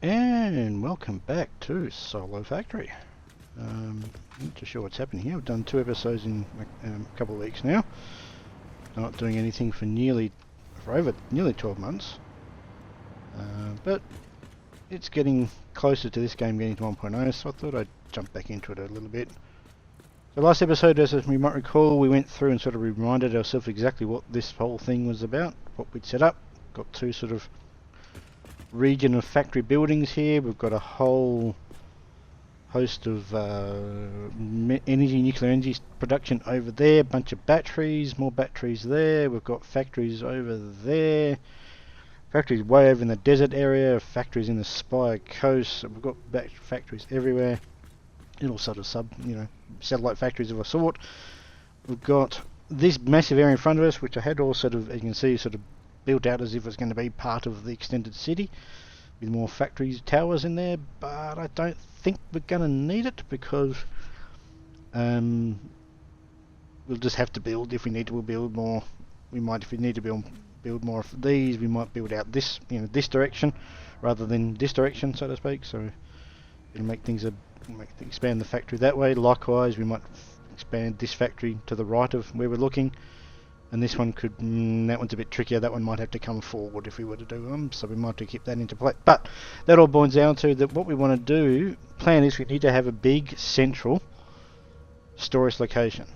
And welcome back to Solo Factory. Not too sure what's happening here. I've done 2 episodes in a couple of weeks now. Not doing anything for over nearly 12 months. But it's getting closer to this game getting to 1.0, so I thought I'd jump back into it a little bit. The last episode, as we might recall, we went through and sort of reminded ourselves exactly what this whole thing was about, what we'd set up. Got 2 sort of region of factory buildings here. We've got a whole host of nuclear energy production over there, a bunch of batteries, more batteries there. We've got factories over there, factories way over in the desert area, factories in the Spire Coast. So we've got factories everywhere, little sort of satellite factories of a sort. We've got this massive area in front of us, which I had all sort of, as you can see, sort of built out as if it's going to be part of the extended city with more factories, towers in there, but I don't think we're going to need it because we'll just have to build. If we need to, we'll build more. We might, if we need to build more of these, we might build out this, this direction rather than this direction, so to speak. So it'll make things expand the factory that way. Likewise, we might expand this factory to the right of where we're looking. And this one could, that one's a bit trickier. That one might have to come forward if we were to do them, so we might have to keep that into play. But that all boils down to that what we want to do, plan is we need to have a big central storage location.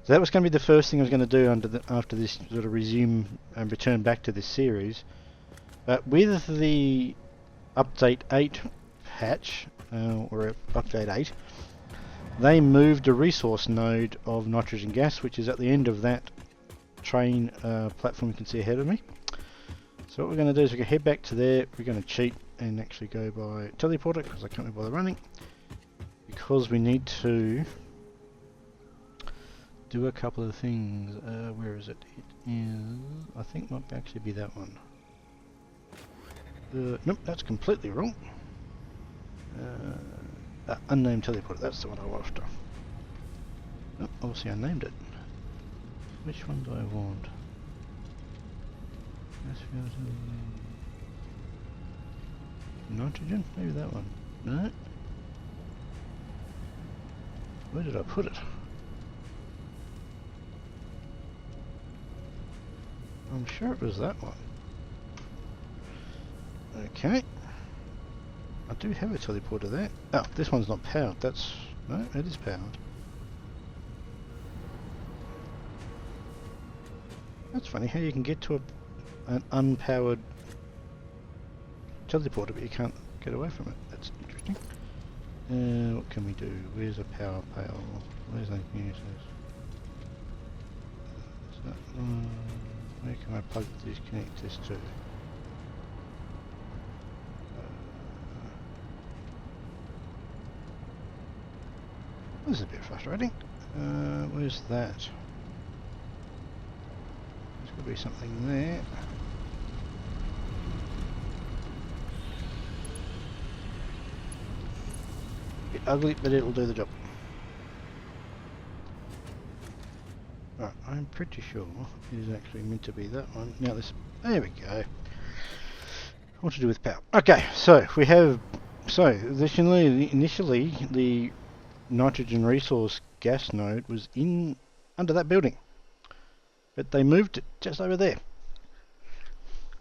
So that was going to be the first thing I was going to do after this sort of resume and return back to this series. But with the update 8 patch, or update 8, they moved a resource node of nitrogen gas, which is at the end of that train platform you can see ahead of me. So what we're going to do is we're going to head back to there. We're going to cheat and actually go by teleporter because I can't be bothered running, because we need to do a couple of things. Where is it? It is, I think, might actually be that one. Nope, that's completely wrong. Unnamed teleporter, that's the one I want after. Oh, obviously I named it. Which one do I want? Nitrogen? Maybe that one. No? Where did I put it? I'm sure it was that one. Okay. I do have a teleporter there. Oh, this one's not powered. No, it is powered. That's funny how you can get to an unpowered teleporter, but you can't get away from it. That's interesting. What can we do? Where's a power pail? Where's the fuses? Where can I plug this? Connect this to? This is a bit frustrating. Where's that? There's got to be something there. A bit ugly, but it'll do the job. Right, I'm pretty sure it is actually meant to be that one. Now there we go. What to do with power? Okay, so we have, initially the nitrogen resource gas node was under that building, but they moved it just over there.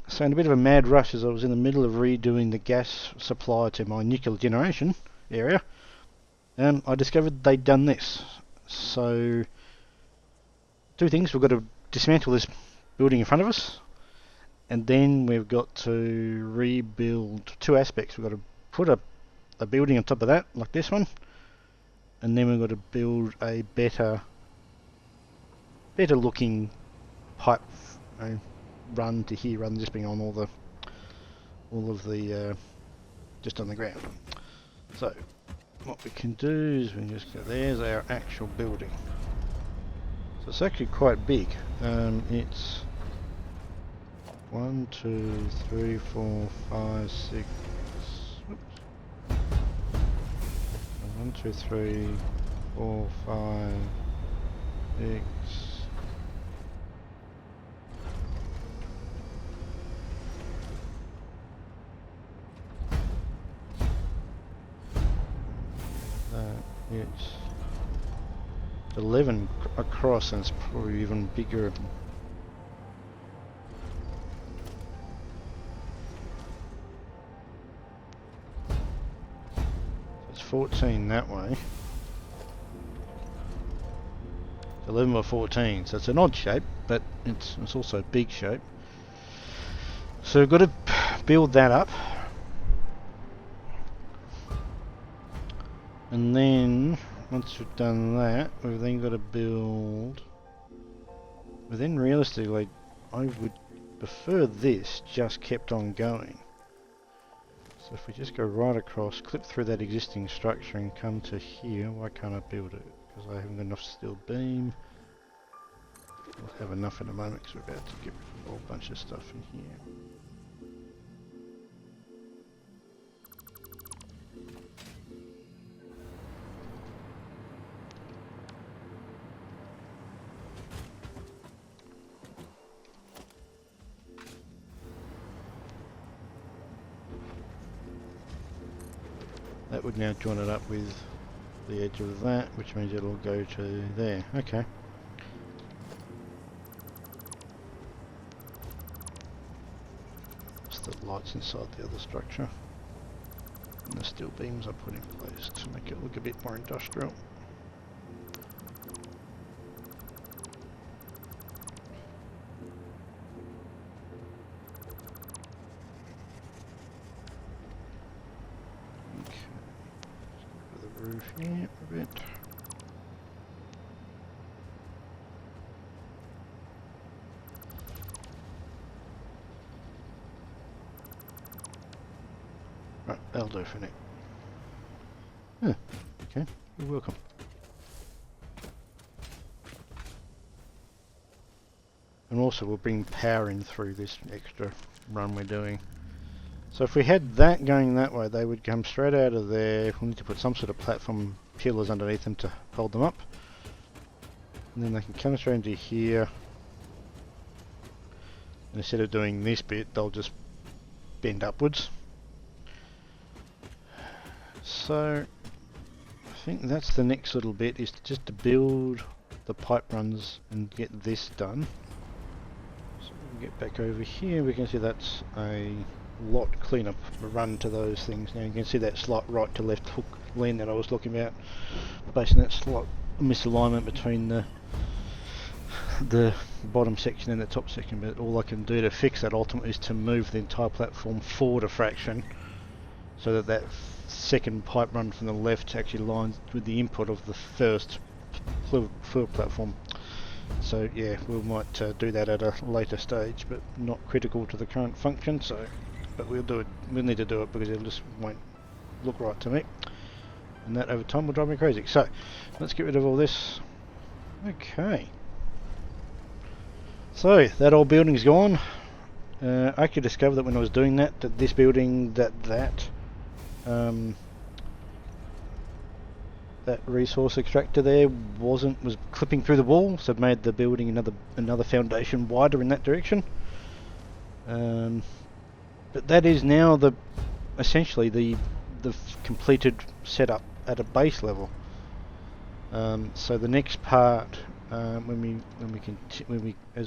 So in a bit of a mad rush, as I was in the middle of redoing the gas supply to my nuclear generation area, I discovered they'd done this. So 2 things: we've got to dismantle this building in front of us, and then we've got to rebuild 2 aspects. We've got to put a building on top of that, like this one. And then we've got to build a better looking pipe run to here, rather than just being on all of the just on the ground. So what we can do is we can just go, there's our actual building. So it's actually quite big. It's 1, 2, 3, 4, 5, 6. 1, 2, 3, 4, 5, 6. It's 11 across, and it's probably even bigger. It's 14 that way. 11 by 14, so it's an odd shape, but it's also a big shape. So we've got to build that up, and then once we've done that, we've then got to build. But then realistically, I would prefer this just kept on going. So if we just go right across, clip through that existing structure and come to here, why can't I build it? Because I haven't got enough steel beam. We'll have enough in a moment because we're about to get rid of a whole bunch of stuff in here. That would now join it up with the edge of that, which means it'll go to there. Okay. It's the lights inside the other structure. And the steel beams I put in place to make it look a bit more industrial. Roof here a bit. Right, that'll do for now. Yeah, okay, you're welcome. And also we'll bring power in through this extra run we're doing. So if we had that going that way, they would come straight out of there. We'll need to put some sort of platform pillars underneath them to hold them up. And then they can come straight into here. And instead of doing this bit, they'll just bend upwards. So I think that's the next little bit, is just to build the pipe runs and get this done. So we can get back over here. We can see that's a lot cleaner run to those things. Now you can see that slight right to left hook lean that I was looking about, based on that slight misalignment between the bottom section and the top section. But all I can do to fix that ultimately is to move the entire platform forward a fraction, so that that second pipe run from the left actually lines with the input of the first fluid platform. So yeah, we might do that at a later stage, but not critical to the current function. So, but we'll do it. We'll need to do it because it just won't look right to me, and that over time will drive me crazy. So let's get rid of all this. Okay. So that old building's gone. I actually discovered that when I was doing that, this building, that resource extractor there was clipping through the wall, so it made the building another foundation wider in that direction. But that is now essentially the completed setup at a base level. So the next part, as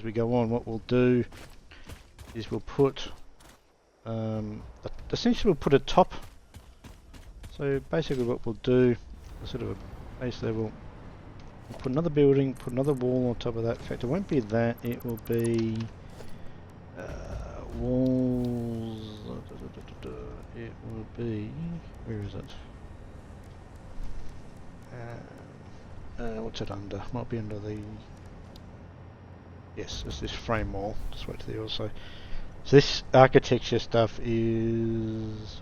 we go on, what we'll do is we'll put essentially we'll put a top. So basically what we'll do, sort of a base level, we'll put another building, put another wall on top of that. In fact, it won't be that, it will be walls, it will be, where is it? What's it under? Might be under the, yes, it's this frame wall. Just wait to the also. So this architecture stuff is,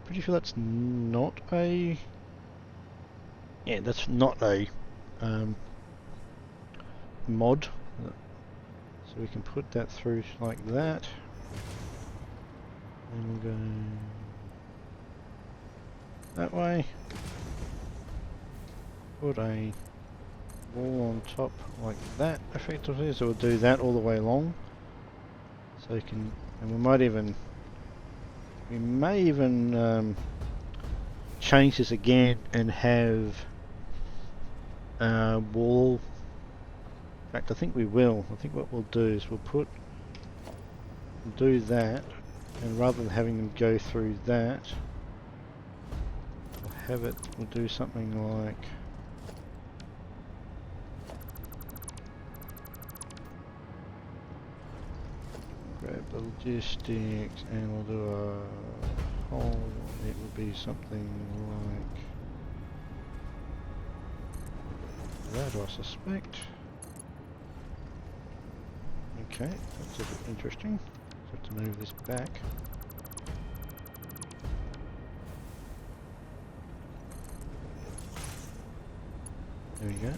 pretty sure that's not a, yeah, that's not a mod. So we can put that through like that. And we'll go that way. Put a wall on top like that effectively. So we'll do that all the way along. So you can, and we may even change this again and have wall. In fact, I think we will. I think what we'll do is we'll do that, and rather than having them go through that, we'll do something like grab the logistics and we'll do a whole, it will be something like that, I suspect. Okay, that's a bit interesting. So I have to move this back. There we go.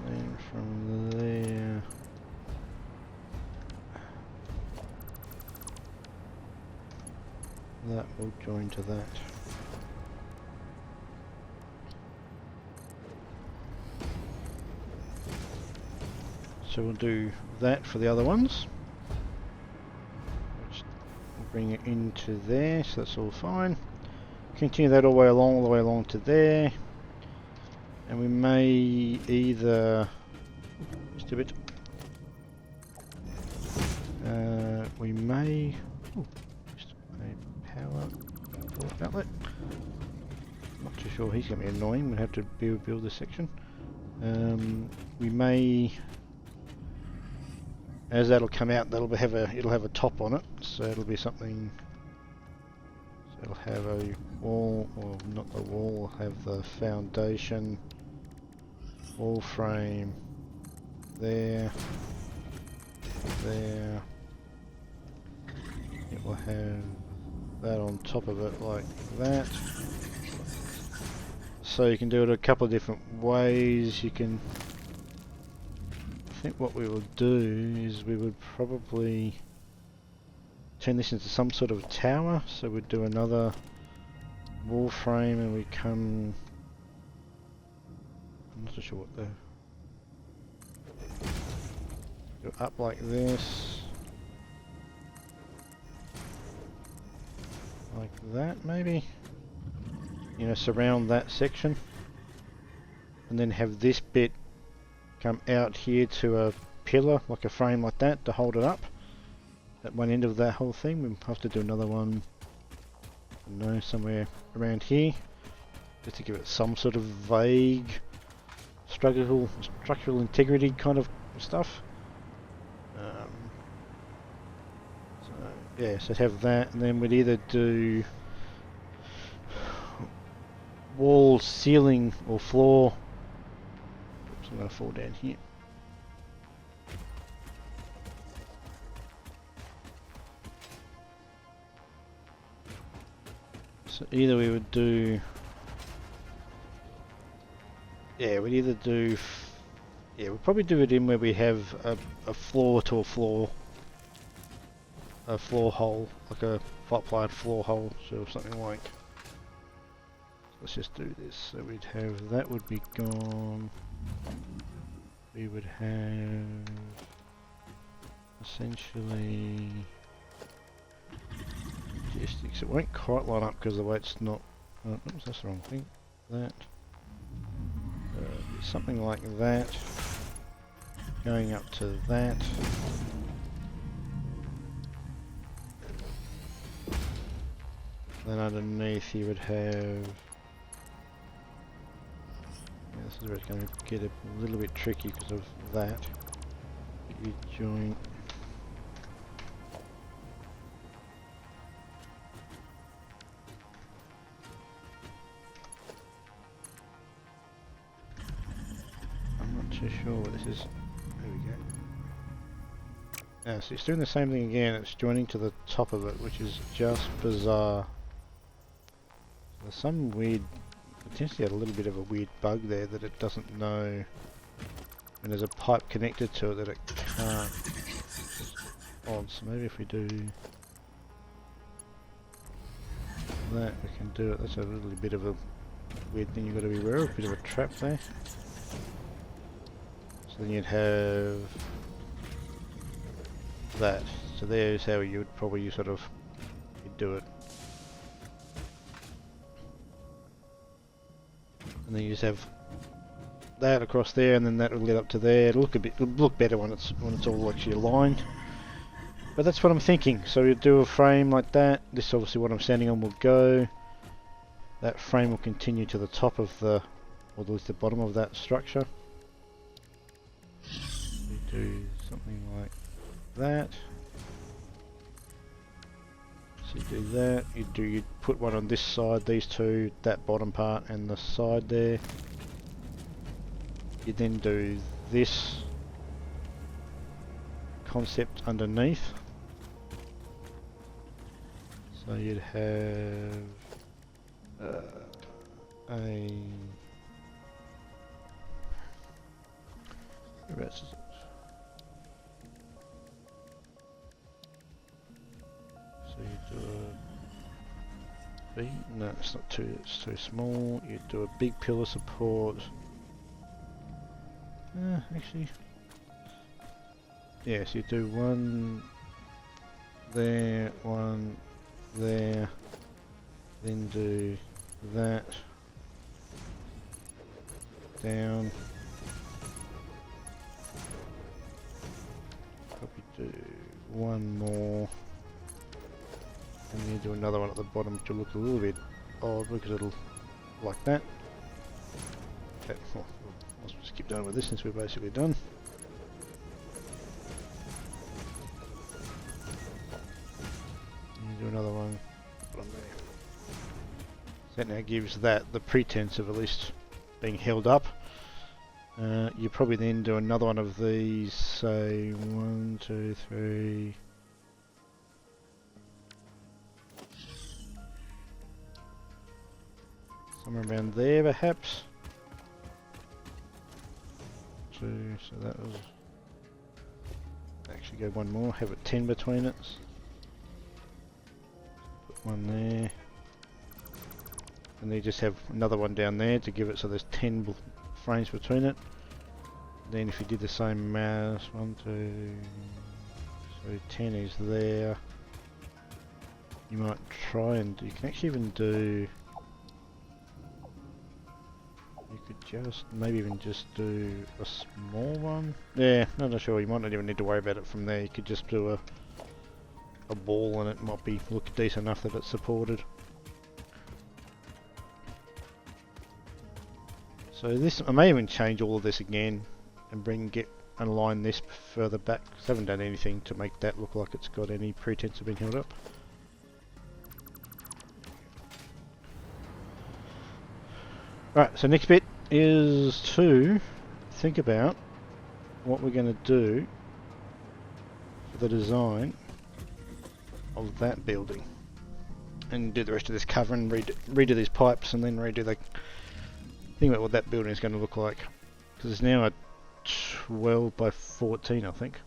And then from there, that will join to that. So we'll do that for the other ones. We'll bring it into there, so that's all fine. Continue that all the way along to there. And we may either just a bit. We may just a power outlet. Not too sure he's going to be annoying. We'll have to build this section. We may, as that'll come out, it'll have a top on it, so it'll be something. So it'll have a wall, or not the wall. It'll have the foundation, wall frame, there. It will have that on top of it like that. So you can do it a couple of different ways. You can. I think what we will do is we would probably turn this into some sort of tower. So we'd do another wall frame, and we come. I'm not so sure what the. Go up like this. Like that, maybe. You know, surround that section. And then have this bit come out here to a pillar, like a frame like that, to hold it up. At one end of that whole thing. We'll have to do another one, I don't know, somewhere around here. Just to give it some sort of vague structural integrity kind of stuff. Yeah, so have that, and then we'd either do wall, ceiling, or floor. Oops, I'm going to fall down here. So either we would do, yeah, we'd either do, yeah, we'd probably do it in where we have a floor to a floor hole, like a flat floor hole, so something like. Let's just do this. So we'd have that would be gone. We would have essentially logistics. It won't quite line up because the way it's not. Oops, that's the wrong thing. That something like that, going up to that. Then underneath you would have, yeah, this is where it's going to get a little bit tricky because of that. You join. I'm not too sure what this is. There we go. So it's doing the same thing again, it's joining to the top of it, which is just bizarre. There's some weird, potentially a little bit of a weird bug there that it doesn't know, and there's a pipe connected to it that it can't. It's odd, so maybe if we do that, we can do it. That's a little bit of a weird thing you've got to be aware of, a bit of a trap there. So then you'd have that. So there's how you would probably sort of do it. And then you just have that across there, and then that will lead up to there. It'll look better when it's all actually aligned. But that's what I'm thinking. So you do a frame like that. This is obviously what I'm standing on will go. That frame will continue to the top of the, or at least the bottom of that structure. You do something like that. So you do that. You put one on this side, these two, that bottom part, and the side there. You then do this concept underneath. So you'd have whereabouts is it? So you do a B. No, it's not too. It's too small. You do a big pillar support. Actually, yes, you do one there, one there, then do that down. Probably do one more, and then you do another one at the bottom to look a little bit odd because it'll like that. Okay, well, let's just keep going with this since we're basically done. And do another one on there. So that now gives that the pretense of at least being held up. You probably then do another one of these, say 1, 2, 3. Somewhere around there perhaps. So that was actually go one more, have it 10 between it. Put one there, and then you just have another one down there to give it so there's 10 frames between it. Then if you did the same mass, 1, 2, so 10 is there. You might try and you can actually even do. You could just, maybe even just do a small one. Yeah, not sure, you might not even need to worry about it from there. You could just do a ball and it might be look decent enough that it's supported. So this, I may even change all of this again and and align this further back. I haven't done anything to make that look like it's got any pretense of being held up. Right, so next bit is to think about what we're going to do for the design of that building. And do the rest of this cover and redo these pipes and then redo the... Think about what that building is going to look like. Because it's now a 12 by 14 I think.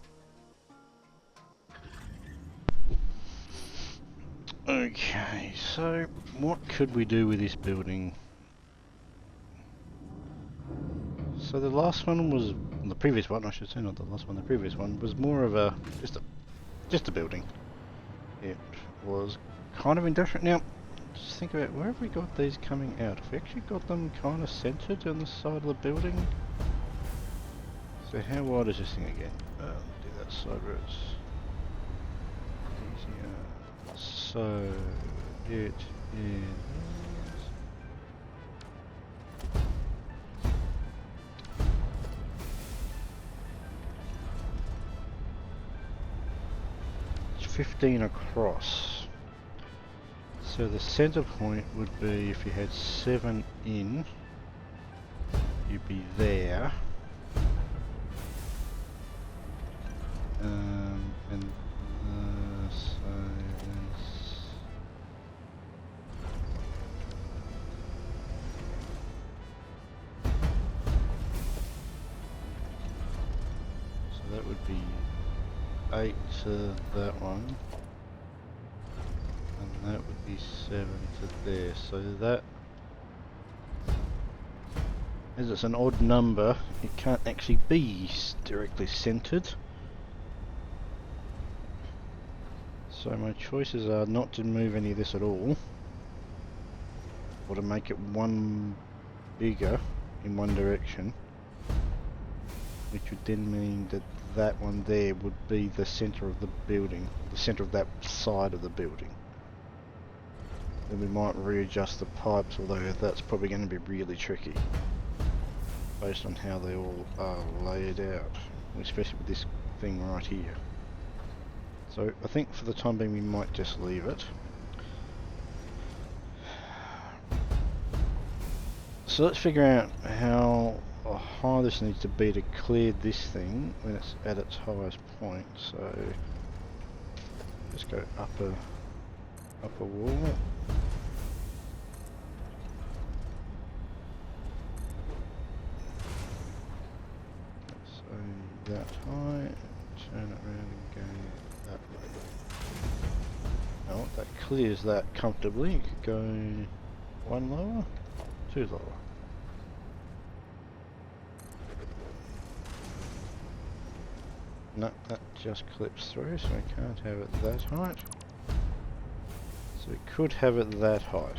Okay, so what could we do with this building? So the last one was, the previous one I should say, not the last one, the previous one was more of a, just a building. It was kind of industrial. Now, just think about where have we got these coming out? Have we actually got them kind of centered on the side of the building? So how wide is this thing again? Do that side where it's easier. So it is... It's 15 across. So the center point would be if you had 7 in, you'd be there. And so this. So that would be 8 to that one. And that would be 7 to there. So that, as it's an odd number, it can't actually be directly centered. So my choices are not to move any of this at all, or to make it one bigger in one direction, which would then mean that that one there would be the centre of the building, the centre of that side of the building. Then we might readjust the pipes, although that's probably going to be really tricky based on how they all are laid out, especially with this thing right here. So I think for the time being we might just leave it. So let's figure out how high this needs to be to clear this thing when it's at its highest point. So just go upper wall. So that high, turn it around and go that way. Now that clears that comfortably. You could go one lower, two lower. No, that just clips through, so we can't have it that height. So we could have it that height.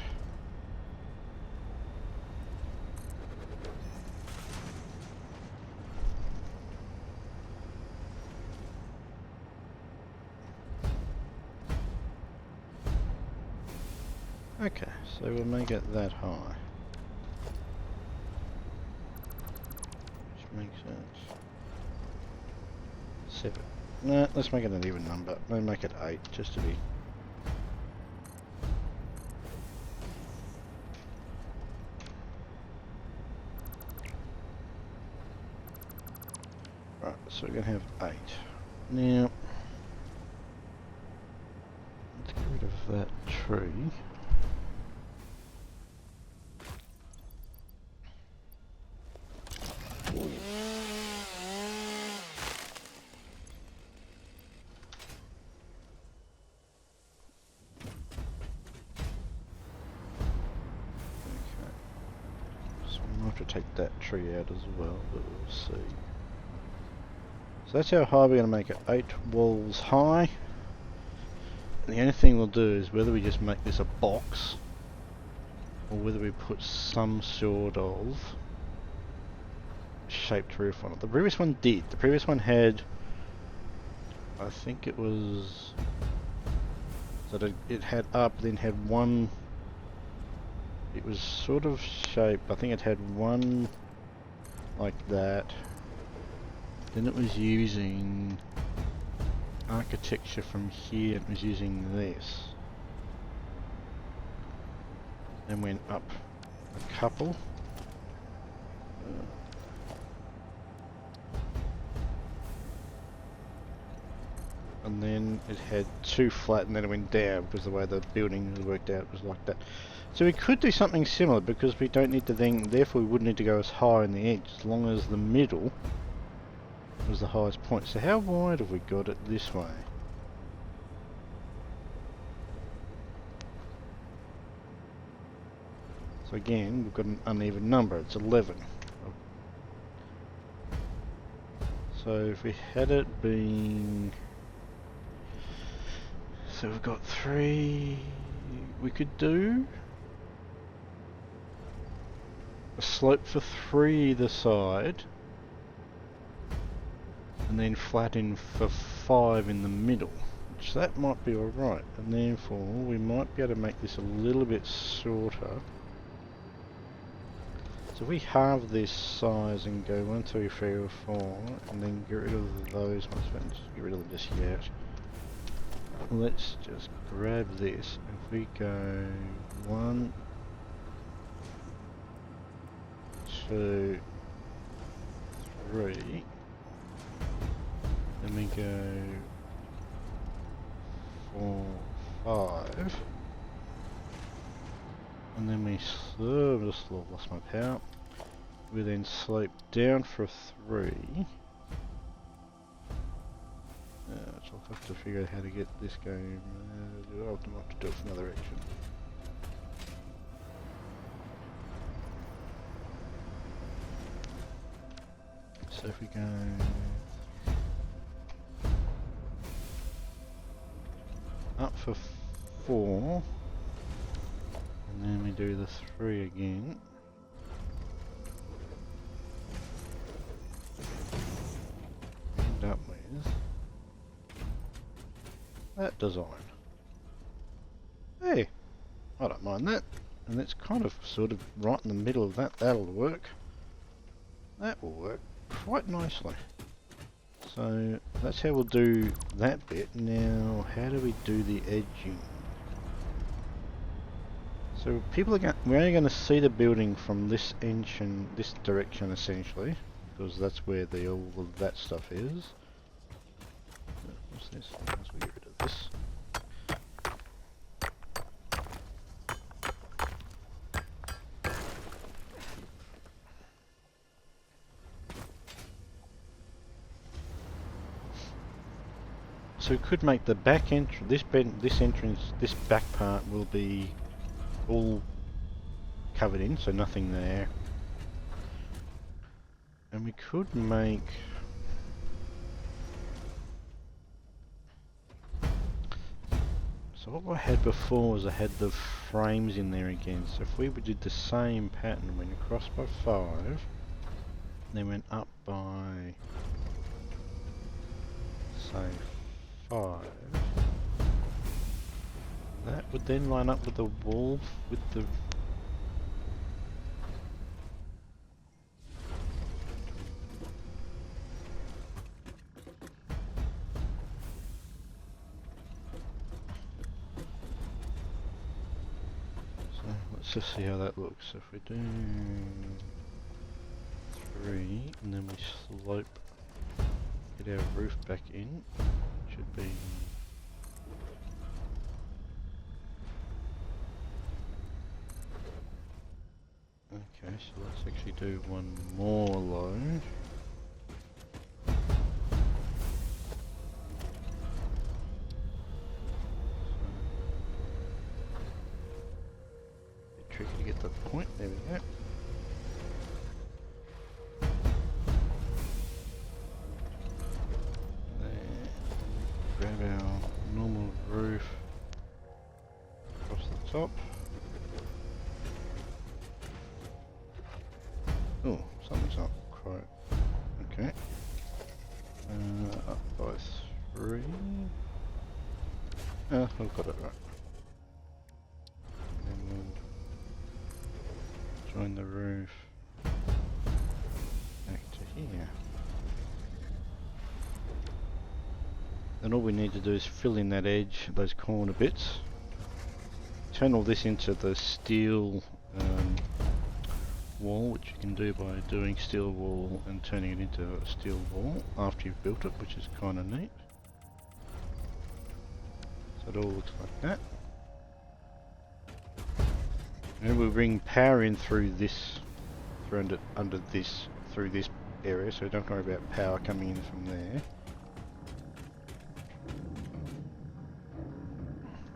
Okay, so we'll make it that high. Which makes sense. 7. No, let's make it an even number. We'll make it 8, just to be... Right, so we're going to have 8. Now, let's get rid of that tree. To take that tree out as well, but we'll see. So that's how high we're going to make it, 8 walls high. And the only thing we'll do is whether we just make this a box or whether we put some sort of shaped roof on it. The previous one did. The previous one had, I think it was, so that it had up, then had one. It was sort of shaped, I think it had one like that. Then it was using architecture from here, it was using this. Then went up a couple. And then it had 2 flat and then it went down because the way the building worked out was like that. So we could do something similar because we don't need to then, therefore we wouldn't need to go as high in the edge as long as the middle was the highest point. So how wide have we got it this way? So again, we've got an uneven number, it's 11. So if we had it been, so we've got 3, we could do a slope for 3 either side, and then flat in for 5 in the middle, which that might be alright, and therefore we might be able to make this a little bit shorter. So we halve this size and go 1, 2, 3, or 4, and then get rid of those ones, but just get rid of them just yet. Let's just grab this, if we go 1, 2, 3, then we go 4, 5, and then we just lost my power. We then slope down for 3. So I'll have to figure out how to get this going. I'll have to do it from another direction. So if we go for 4. And then we do the 3 again. End up with that design. Hey, I don't mind that. And it's kind of sort of right in the middle of that. That'll work. That will work quite nicely. So that's how we'll do that bit. Now, how do we do the edging? So people are we're only going to see the building from this direction essentially, because that's where all of that stuff is. What's this? Let's get rid of this. So we could make the back entrance, this back part will be all covered in, so nothing there. And we could make... So what I had before was I had the frames in there again. So if we did the same pattern, went across by 5, then went up by, say, 5. That would then line up with the wall, with the... So let's just see how that looks. If we do 3, and then we slope, get our roof back in, should be... Okay, so let's actually do one more low. Bit tricky to get the point, there we go. Grab our normal roof across the top. Oh, something's not quite okay. Up by 3. I've got it right. And then we'll join the roof back to here. Then all we need to do is fill in that edge, those corner bits. Turn all this into the steel wall, which you can do by doing steel wall and turning it into a steel wall after you've built it, which is kind of neat. So it all looks like that. And we'll bring power in through this, through this area, so don't worry about power coming in from there.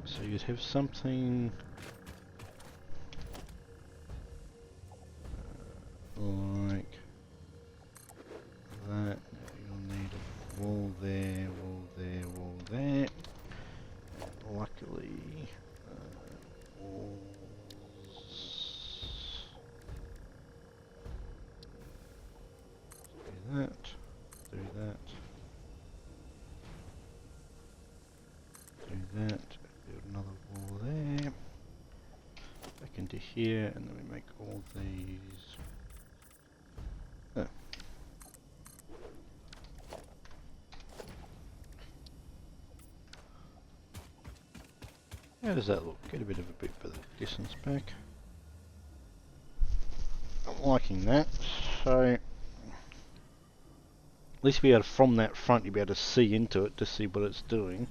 So you'd have something like that. You'll need a wall there, wall there, wall there. And luckily, walls. Do that. Do that. Do that. Build another wall there. Back into here, and then we make all these. Oh. How does that look? Get a bit of the distance back. I'm liking that. So at least be able to, from that front, you'll be able to see into it to see what it's doing.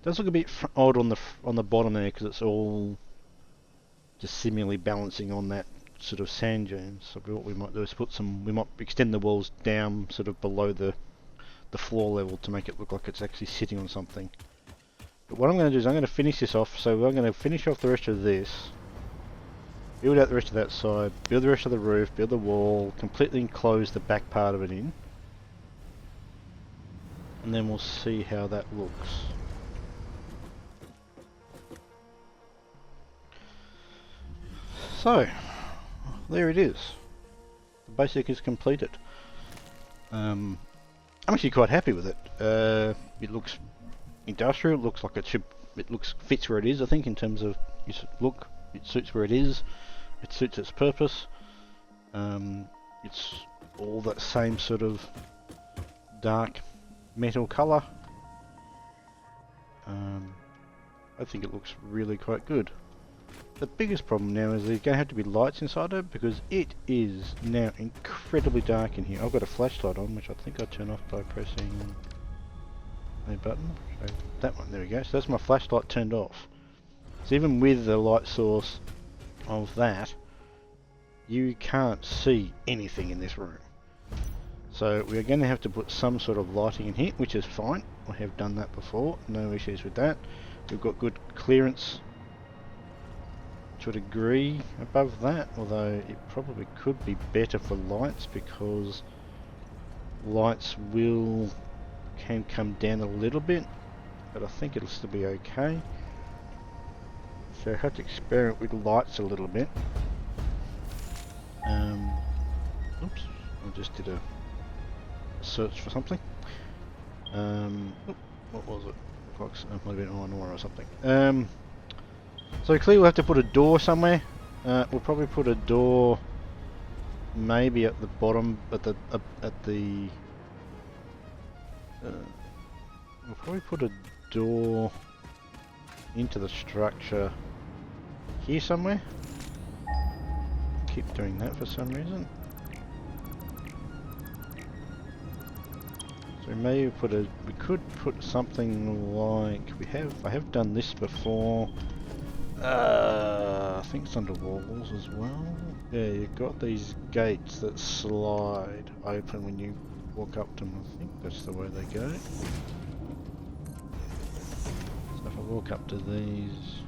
Does look a bit odd on the bottom there because it's all just similarly balancing on that sort of sand dune. So what we might do is we might extend the walls down sort of below the floor level to make it look like it's actually sitting on something. But what I'm going to do is I'm going to finish this off. So I'm going to finish off the rest of this, build out the rest of that side, build the rest of the roof, build the wall, completely enclose the back part of it in. and then we'll see how that looks. So, there it is. The basic is completed. I'm actually quite happy with it. It looks industrial. It looks like it should. It fits where it is. I think in terms of its look, it suits where it is. It suits its purpose. It's all that same sort of dark metal colour. I think it looks really quite good. The biggest problem now is there's going to have to be lights inside it because it is now incredibly dark in here. I've got a flashlight on, which I think I turn off by pressing a button. So that one, there we go. So that's my flashlight turned off. So even with the light source of that, you can't see anything in this room. So we're going to have to put some sort of lighting in here, which is fine. I have done that before, no issues with that. We've got good clearance to a degree above that, although it probably could be better for lights because lights can come down a little bit, but I think it'll still be okay. So I have to experiment with lights a little bit. Oops, I just did a search for something. What was it? Clocks. It might have been on or something. So clearly we'll have to put a door somewhere. We'll probably put a door maybe at the bottom, we'll probably put a door into the structure here somewhere. Keep doing that for some reason. So maybe we could put something like I have done this before. I think it's under walls as well. Yeah, you've got these gates that slide open when you walk up to them. I think that's the way they go. So if I walk up to these,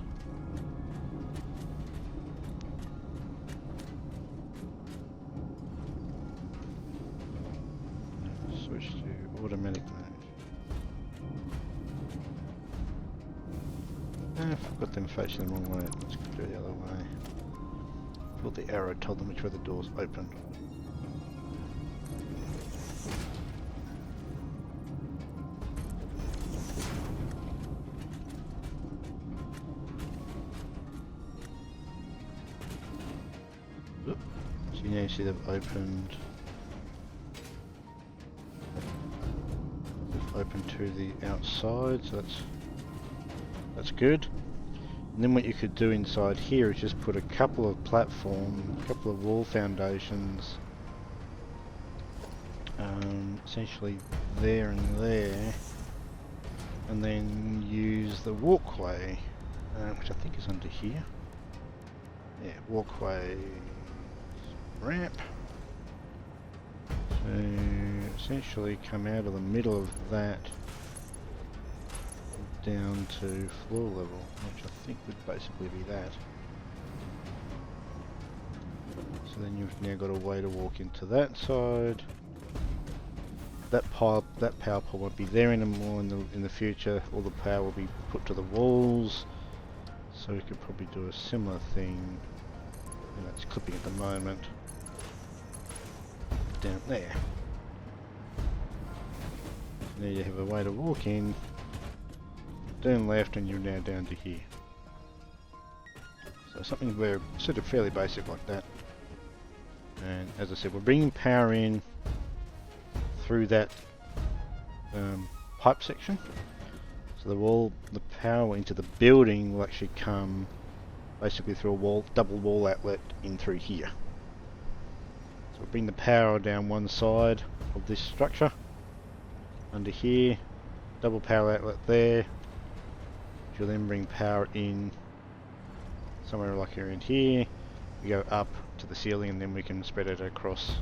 switch to automatic mode. I've got them facing the wrong way. Let's go the other way. Thought the arrow told them which way the doors opened. Oop. So now you see they've opened. They've opened to the outside, so that's good. And then what you could do inside here is just put a couple of platforms, a couple of wall foundations, essentially there and there, and then use the walkway, which I think is under here. Yeah, walkway, ramp. So essentially come out of the middle of that down to floor level, which I think would basically be that. So then you've now got a way to walk into that side. That power pole won't be there anymore in the future. All the power will be put to the walls. So we could probably do a similar thing. And that's clipping at the moment. Down there. So now you have a way to walk in. Turn left and you're now down to here. So something very sort of fairly basic like that. And as I said, we're bringing power in through that pipe section. So the power into the building will actually come basically through a double wall outlet in through here. So we'll bring the power down one side of this structure under here, double power outlet there. You'll then bring power in somewhere like around here. We go up to the ceiling and then we can spread it across,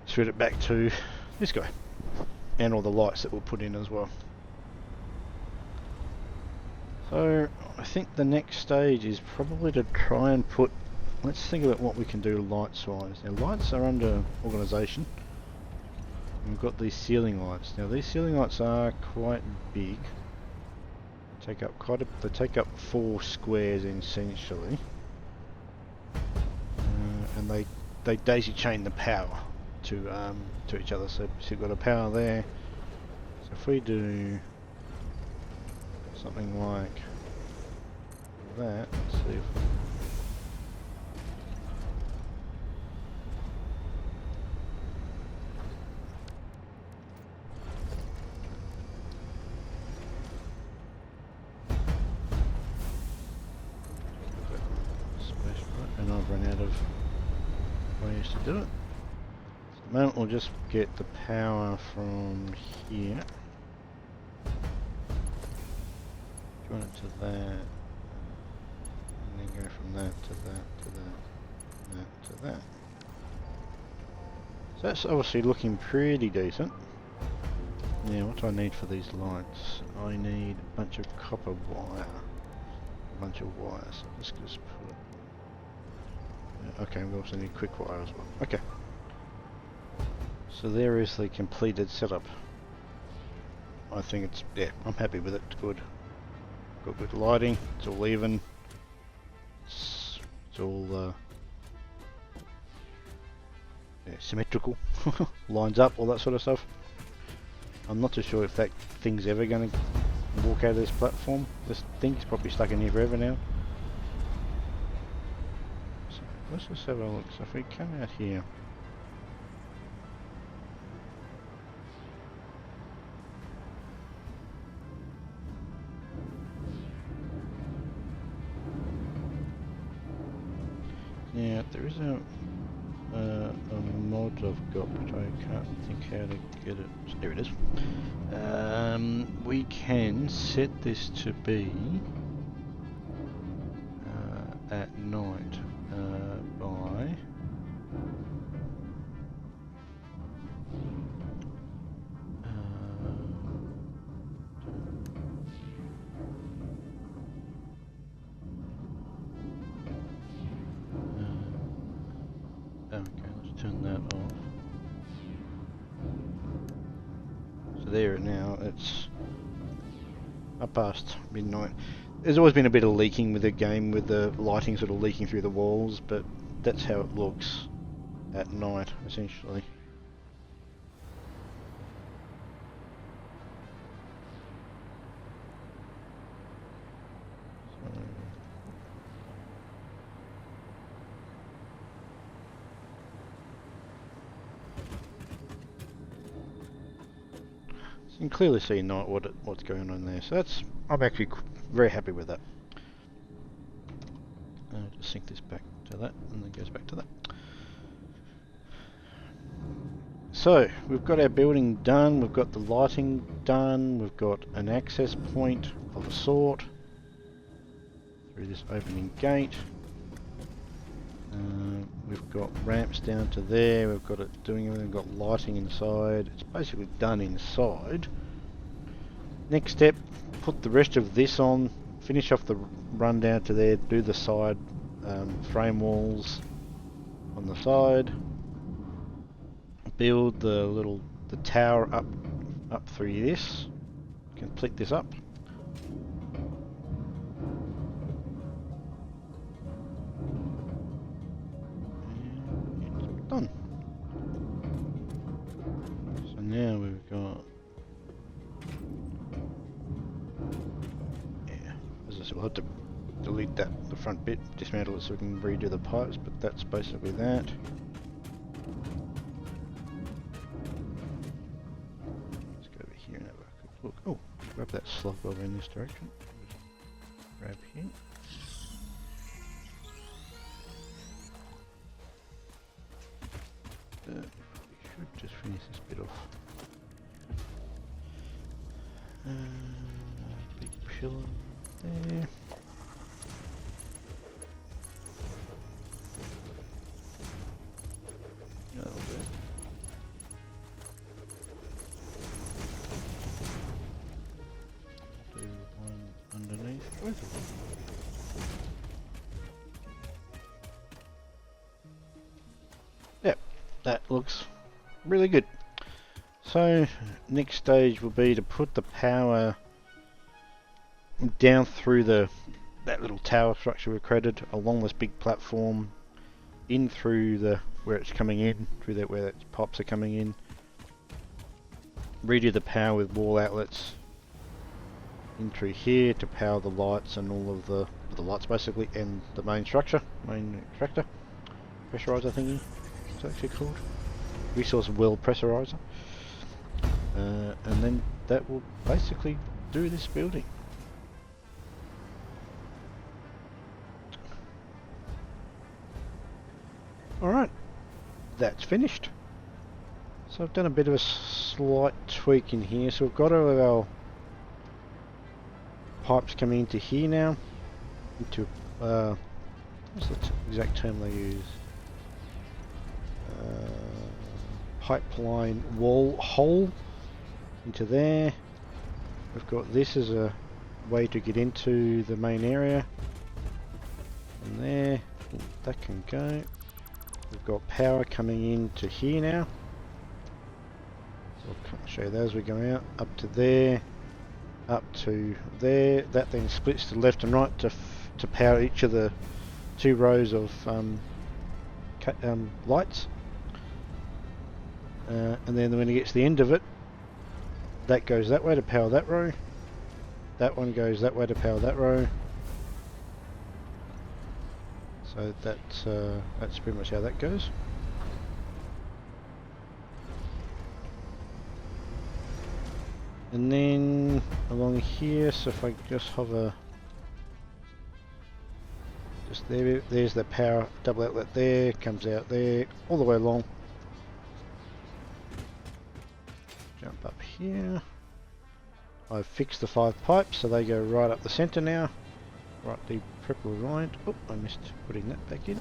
spread it back to this guy, and all the lights that we'll put in as well. So I think the next stage is probably to try and put, let's think about what we can do lights wise. Now lights are under organisation. We've got these ceiling lights. Now these ceiling lights are quite big. They take up 4 squares essentially, and they daisy chain the power to each other. So you've got a power there. So if we do something like that, let's see if and I've run out of ways to do it. So at the moment we'll just get the power from here. Join it to that. And then go from that to that to that, that to that. So that's obviously looking pretty decent. Now what do I need for these lights? I need a bunch of copper wire. A bunch of wires. Let's just put it. Okay, we also need quick wire as well. Okay. So there is the completed setup. I think it's, yeah, I'm happy with it. It's good. Got good lighting. It's all even. It's all yeah, symmetrical. Lines up, all that sort of stuff. I'm not too sure if that thing's ever going to walk out of this platform. This thing's probably stuck in here forever now. Let's just have a look. So if we come out here, yeah, there is a mod I've got, but I can't think how to get it. So there it is. We can set this to be at night. By okay, let's turn that off. So there now, it's up past midnight. There's always been a bit of leaking with the game, with the lighting sort of leaking through the walls, but that's how it looks at night, essentially. So you can clearly see at night what's going on there. So that's, I'm actually very happy with that. I'll just sync this back to that, and then it goes back to that. So, we've got our building done, we've got the lighting done, we've got an access point of a sort through this opening gate. We've got ramps down to there, we've got it doing everything, we've got lighting inside. It's basically done inside. Next step, put the rest of this on, finish off the run down to there, do the side frame walls on the side, build the tower up through this, complete this up. And it's done. So now we've got, yeah, as I said, we'll have to delete the front bit, dismantle it so we can redo the pipes, but that's basically that. Let's go over here and have a quick look. Oh, grab that slug over in this direction. Grab here. We should just finish this bit off. Big pillar there. That'll do. Do one underneath both of them. Yep, that looks really good. So next stage will be to put the power down through that little tower structure we created along this big platform, in through where it's coming in, through that where its pipes are coming in. Redo the power with wall outlets in through here to power the lights and all of the lights basically, and the main structure, main extractor, pressurizer thingy, it's actually called resource well pressurizer, and then that will basically do this building. Alright, that's finished. So I've done a bit of a slight tweak in here. So we've got all of our pipes coming into here now. Into, what's the exact term they use? Pipeline wall hole into there. We've got this as a way to get into the main area. And there, that can go. We've got power coming into here now. So I'll show you that as we go out. Up to there, up to there. That then splits to left and right to power each of the 2 rows of lights. And then when it gets to the end of it, that goes that way to power that row. That one goes that way to power that row. So that's pretty much how that goes. And then along here, so if I just hover, just there's the power double outlet there, comes out there, all the way along. Jump up here. I've fixed the 5 pipes, so they go right up the centre now. Right, the purple aligned. Oh, I missed putting that back in.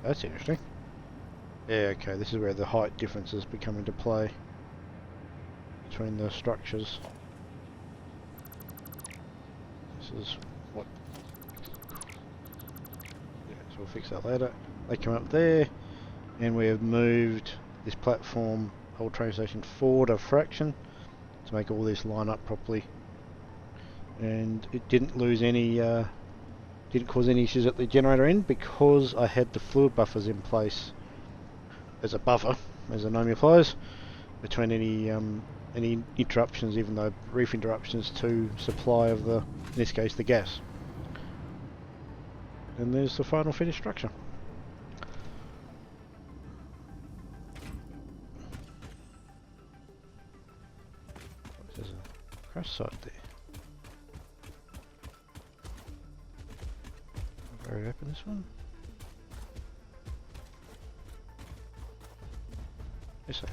That's interesting. Yeah, okay, this is where the height differences become into play between the structures. This is what... yeah, so we'll fix that later. They come up there, and we have moved this platform, whole train station, forward a fraction to make all this line up properly. And it didn't lose any, didn't cause any issues at the generator end because I had the fluid buffers in place as a buffer, as the name implies, between any interruptions, even though brief interruptions to supply of in this case, the gas. And there's the final finished structure. There's a crash site there. I'll hurry open this one. Yes,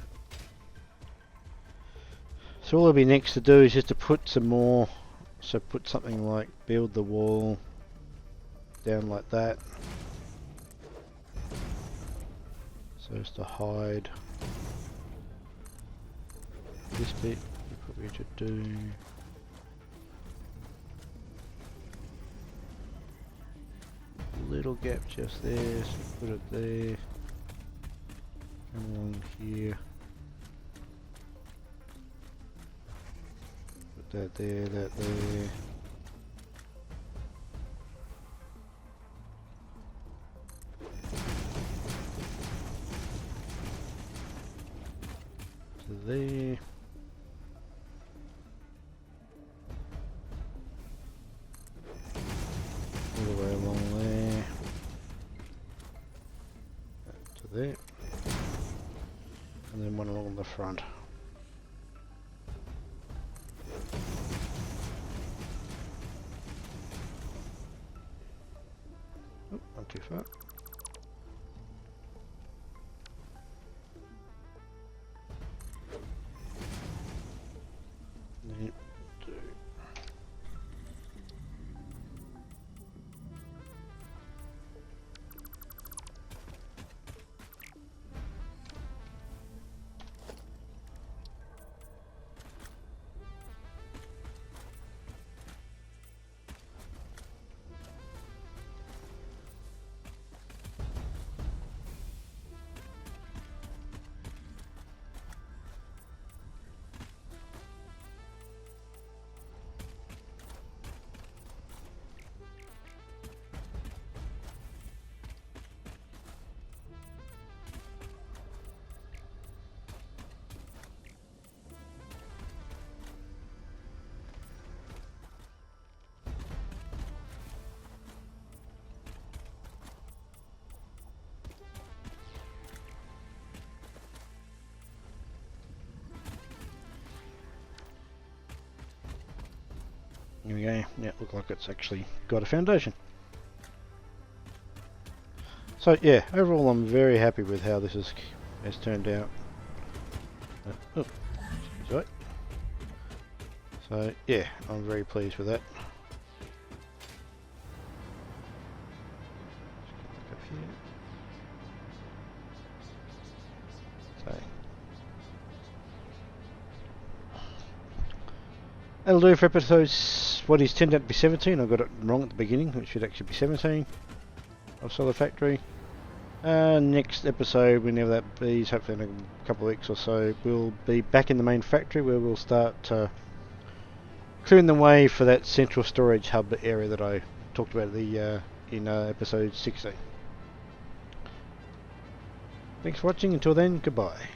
so all it'll be next to do is just to put some more, so put something like build the wall down like that. So as to hide this bit, you probably should do a little gap just there, so put it there, come along here, put that there, that there. There. All the way along there. Back to there. And then one along the front. Oh, not too far. Here we go. Yeah, look like it's actually got a foundation. So yeah, overall I'm very happy with how this has turned out. Oh, sorry. So yeah, I'm very pleased with that. So that'll do for episodes. What is turned out to be 17. I got it wrong at the beginning. It should actually be 17 of Solar Factory. Next episode, whenever that be, hopefully in a couple of weeks or so, we'll be back in the main factory where we'll start clearing the way for that central storage hub area that I talked about in episode 16. Thanks for watching. Until then, goodbye.